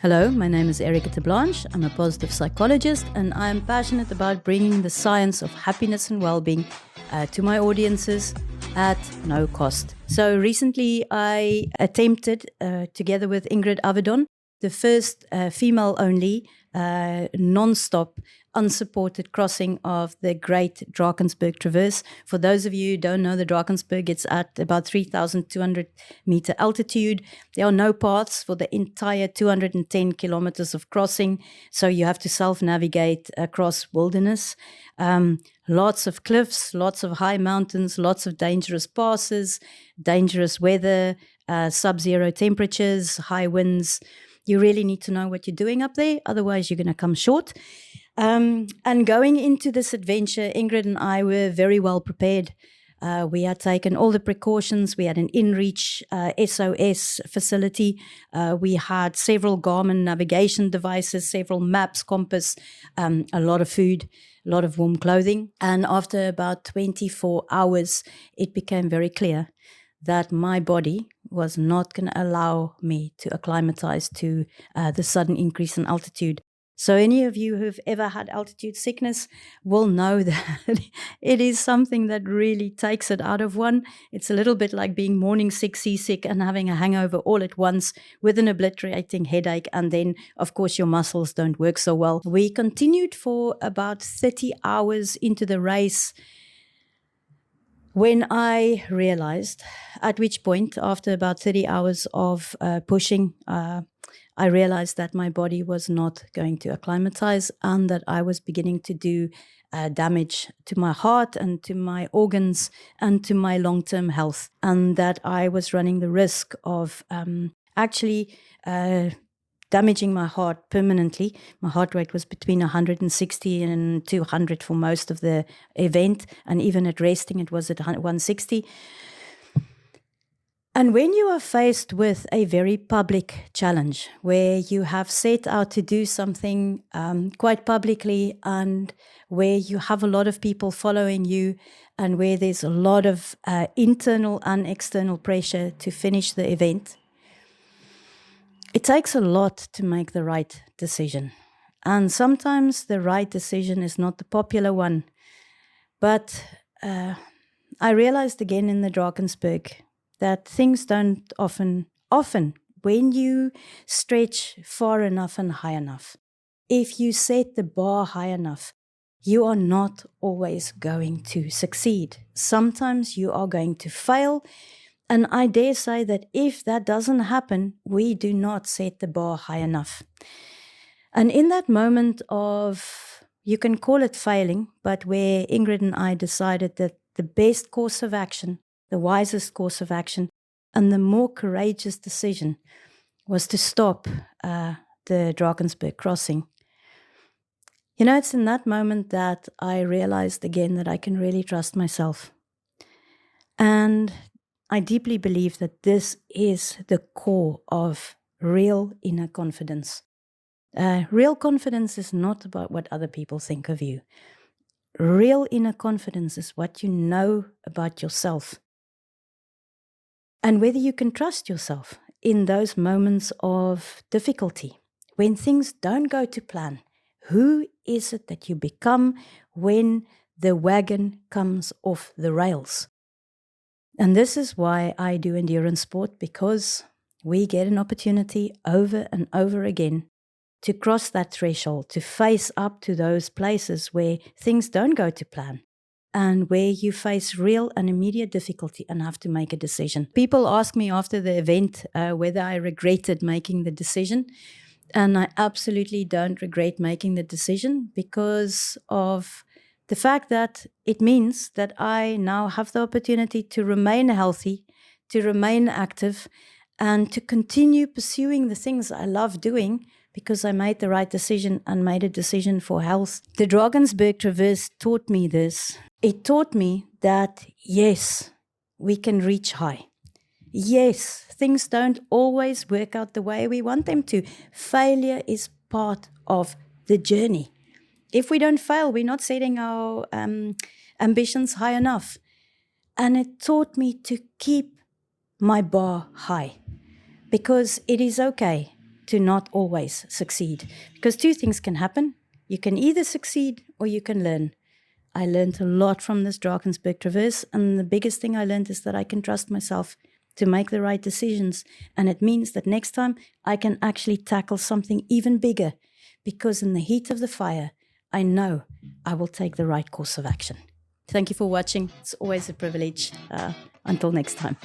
Hello, my name is erica.terblanche. I'm a positive psychologist and I'm passionate about bringing the science of happiness and well-being to my audiences at no cost. So recently I attempted, together with Ingrid Avedon, the first female-only, non-stop, unsupported crossing of the Great Drakensberg Traverse. For those of you who don't know, the Drakensberg, it's at about 3,200 meter altitude. There are no paths for the entire 210 kilometers of crossing, so you have to self-navigate across wilderness. Lots of cliffs, lots of high mountains, lots of dangerous passes, dangerous weather, sub-zero temperatures, high winds. You really need to know what you're doing up there, otherwise you're going to come short. And going into this adventure, Ingrid and I were very well prepared. We had taken all the precautions. We had an in-reach SOS facility. We had several Garmin navigation devices, several maps, compass, a lot of food, a lot of warm clothing. And after about 24 hours, it became very clear that my body was not going to allow me to acclimatize to the sudden increase in altitude. So any of you who've ever had altitude sickness will know that it is something that really takes it out of one. It's a little bit like being morning sick, seasick, and having a hangover all at once with an obliterating headache. And then, of course, your muscles don't work so well. We continued for about 30 hours into the race when I realized, at which point, after about 30 hours of pushing, I realized that my body was not going to acclimatize and that I was beginning to do damage to my heart and to my organs and to my long-term health, and that I was running the risk of actually damaging my heart permanently. My heart rate was between 160 and 200 for most of the event, and even at resting it was at 160. And when you are faced with a very public challenge where you have set out to do something quite publicly, and where you have a lot of people following you, and where there's a lot of internal and external pressure to finish the event, it takes a lot to make the right decision. And sometimes the right decision is not the popular one. But I realized again in the Drakensberg that things don't often, when you stretch far enough and high enough, if you set the bar high enough, you are not always going to succeed. Sometimes you are going to fail. And I dare say that if that doesn't happen, we do not set the bar high enough. And in that moment of, you can call it failing, but where Ingrid and I decided that the best course of action, the wisest course of action, and the more courageous decision was to stop the Drakensberg crossing. You know, it's in that moment that I realized again that I can really trust myself. And I deeply believe that this is the core of real inner confidence. Real confidence is not about what other people think of you. Real inner confidence is what you know about yourself. And whether you can trust yourself in those moments of difficulty, when things don't go to plan. Who is it that you become when the wagon comes off the rails? And this is why I do endurance sport, because we get an opportunity over and over again to cross that threshold, to face up to those places where things don't go to plan and where you face real and immediate difficulty and have to make a decision. People ask me after the event whether I regretted making the decision, and I absolutely don't regret making the decision because of the fact that it means that I now have the opportunity to remain healthy, to remain active, and to continue pursuing the things I love doing because I made the right decision and made a decision for health. The Drakensberg Traverse taught me this. It taught me that, yes, we can reach high. Yes, things don't always work out the way we want them to. Failure is part of the journey. If we don't fail, we're not setting our ambitions high enough. And it taught me to keep my bar high, because it is okay to not always succeed. Because two things can happen. You can either succeed or you can learn. I learned a lot from this Drakensberg Traverse, and the biggest thing I learned is that I can trust myself to make the right decisions. And it means that next time I can actually tackle something even bigger, because in the heat of the fire, I know I will take the right course of action. Thank you for watching. It's always a privilege. Until next time.